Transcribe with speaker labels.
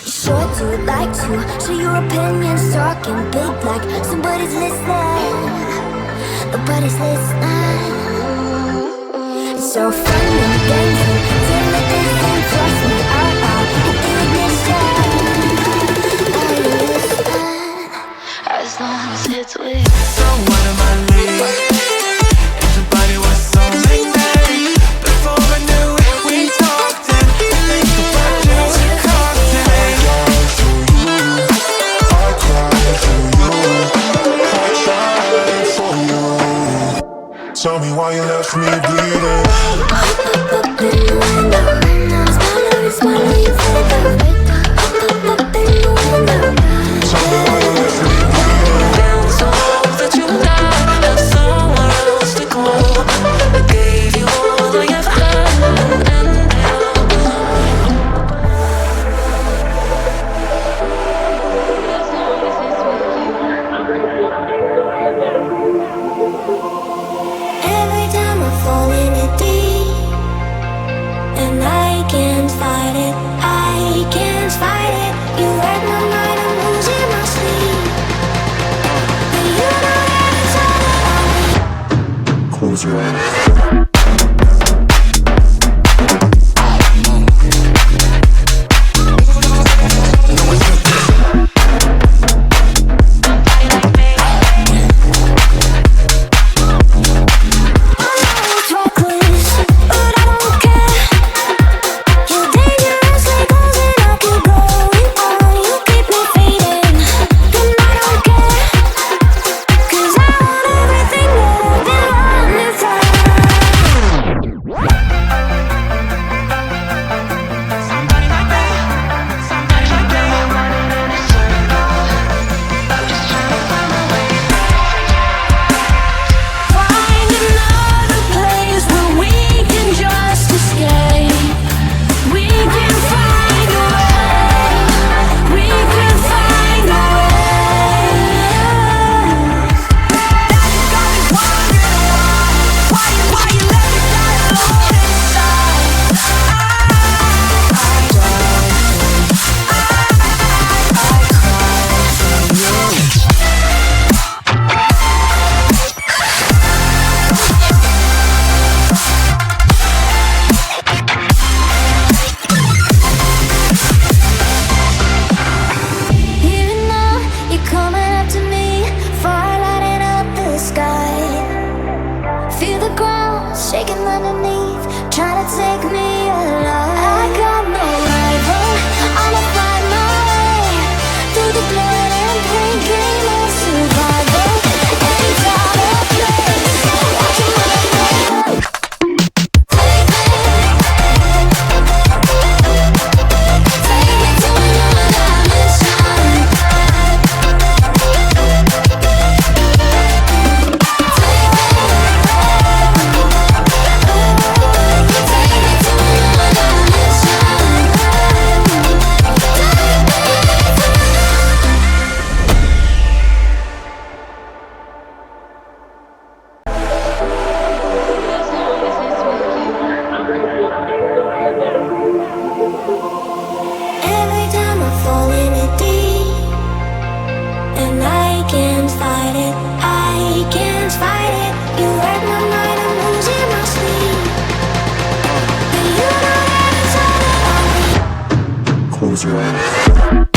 Speaker 1: Sure do like to share your opinions, talking big like somebody's listening. Nobody's listening. It's so fun and games until it isn't. Trust me, I'll hit the ignition. Are you listening? As long as it's with.
Speaker 2: So what am I late? Everybody was so late. Before I knew it, we talked and think about you. Cocktail.
Speaker 3: I cried for you. I tried for you. Tell me why you left me bleeding.
Speaker 1: Up in the window, smaller you fade up. Up in the window.
Speaker 3: Tell me why you left me bleeding.
Speaker 2: Down so low that you died, have somewhere else to go. I gave you all I ever had, and
Speaker 1: Every time I fall in it deep, and I can't fight it, I can't fight it. You wreck my mind, I'm losing my sleep. But you know that it's all about me.
Speaker 3: Close your eyes.
Speaker 1: Shaking underneath, trying to take me alive. I got no rival, I'ma find my way through the blood and pain, game of survival. Any time or place, watching my life. Take me to another dimension. Every time I fall in it deep, and I can't fight it, I can't fight it. You wreck my mind, I'm losing my sleep. But you know that it's all about me.
Speaker 3: Close your eyes.